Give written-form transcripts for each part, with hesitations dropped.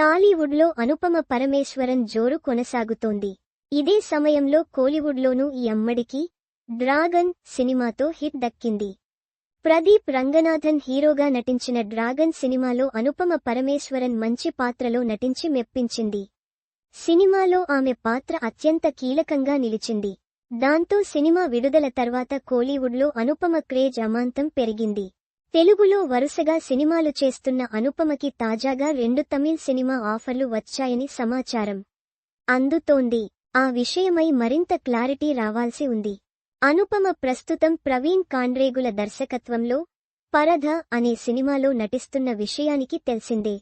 టాలీవుడ్లో అనుపమ పరమేశ్వరన్ జోరు కొనసాగుతోంది. ఇదే సమయంలో కోలీవుడ్లోనూ ఈ అమ్మడికి డ్రాగన్ సినిమాతో హిట్ దక్కింది. ప్రదీప్ రంగనాథన్ హీరోగా నటించిన డ్రాగన్ సినిమాలో అనుపమ పరమేశ్వరన్ మంచి పాత్రలో నటించి మెప్పించింది. సినిమాలో ఆమె పాత్ర అత్యంత కీలకంగా నిలిచింది. దాంతో సినిమా విడుదల తర్వాత కోలీవుడ్లో అనుపమ క్రేజ్ అమాంతం పెరిగింది. తెలుగులో వరుసగా సినిమాలు చేస్తున్న అనుపమకి తాజాగా 2 తమిళ్ సినిమా ఆఫర్లు వచ్చాయని సమాచారం అందుతోంది. ఆ విషయమై మరింత క్లారిటీ రావాల్సి ఉంది. అనుపమ ప్రస్తుతం ప్రవీణ్ కాండ్రేగుల దర్శకత్వంలో పరధ అనే సినిమాలో నటిస్తున్న విషయానికి తెలిసిందే.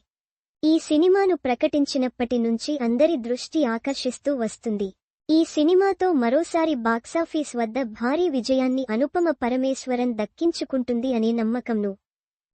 ఈ సినిమాను ప్రకటించినప్పటి నుంచి అందరి దృష్టి ఆకర్షిస్తూ వస్తుంది. ఈ సినిమాతో మరోసారి బాక్సాఫీస్ వద్ద భారీ విజయాన్ని అనుపమ పరమేశ్వరన్ దక్కించుకుంటుంది అనే నమ్మకంను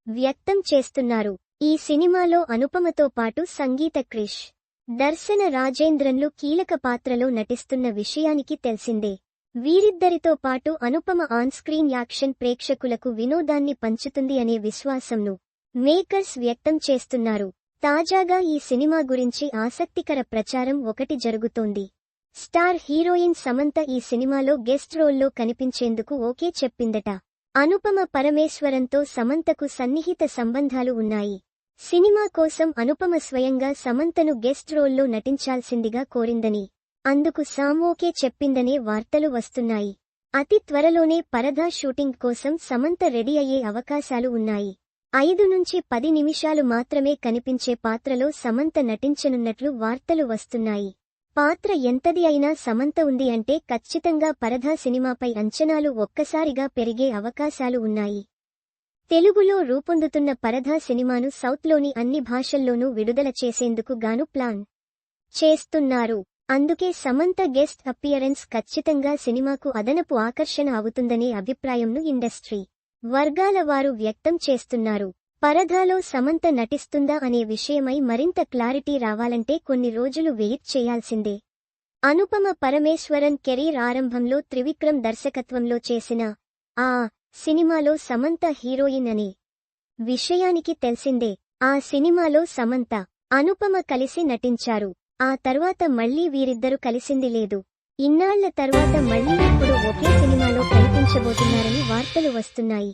వ్యక్తం చేస్తున్నారు. ఈ సినిమాలో అనుపమతో పాటు సంగీత క్రిష్, దర్శన రాజేంద్రన్లు కీలక పాత్రలో నటిస్తున్న విషయానికి తెలిసిందే. వీరిద్దరితో పాటు అనుపమ ఆన్ స్క్రీన్ యాక్షన్ ప్రేక్షకులకు వినోదాన్ని పంచుతుంది అనే విశ్వాసంను మేకర్స్ వ్యక్తం చేస్తున్నారు. తాజాగా ఈ సినిమా గురించి ఆసక్తికర ప్రచారం ఒకటి జరుగుతోంది. స్టార్ హీరోయిన్ సమంత ఈ సినిమాలో గెస్ట్ రోల్లో కనిపించేందుకు ఓకే చెప్పిందట. అనుపమ పరమేశ్వరన్తో సమంతకు సన్నిహిత సంబంధాలు ఉన్నాయి. సినిమా కోసం అనుపమ స్వయంగా సమంతను గెస్ట్ రోల్లో నటించాల్సిందిగా కోరిందని, అందుకు సామ్ ఓకే చెప్పిందనే వార్తలు వస్తున్నాయి. అతి త్వరలోనే పరదా షూటింగ్ కోసం సమంత రెడీ అయ్యే అవకాశాలు ఉన్నాయి. 5 నుంచి 10 నిమిషాలు మాత్రమే కనిపించే పాత్రలో సమంత నటించనున్నట్లు వార్తలు వస్తున్నాయి. పాత్ర ఎంతది అయినా సమంత ఉంది అంటే ఖచ్చితంగా పరదా సినిమాపై అంచనాలు ఒక్కసారిగా పెరిగే అవకాశాలు ఉన్నాయి. తెలుగులో రూపొందుతున్న పరదా సినిమాను సౌత్లోని అన్ని భాషల్లోనూ విడుదల చేసేందుకు గాను ప్లాన్ చేస్తున్నారు. అందుకే సమంత గెస్ట్ అపియరెన్స్ ఖచ్చితంగా సినిమాకు అదనపు ఆకర్షణ అవుతుందనే అభిప్రాయంను ఇండస్ట్రీ వర్గాల వారు వ్యక్తం చేస్తున్నారు. పరదాలో సమంత నటిస్తుందా అనే విషయమై మరింత క్లారిటీ రావాలంటే కొన్ని రోజులు వెయిట్ చేయాల్సిందే. అనుపమ పరమేశ్వరన్ కెరీర్ ఆరంభంలో త్రివిక్రమ్ దర్శకత్వంలో చేసిన ఆ సినిమాలో సమంత హీరోయిన్ అనే విషయానికి తెలిసిందే. ఆ సినిమాలో సమంత, అనుపమ కలిసి నటించారు. ఆ తర్వాత మళ్లీ వీరిద్దరు కలిసింది లేదు. ఇన్నాళ్ల తర్వాత మళ్లీ ఇప్పుడు ఒకే సినిమాలో కనిపించబోతున్నారని వార్తలు వస్తున్నాయి.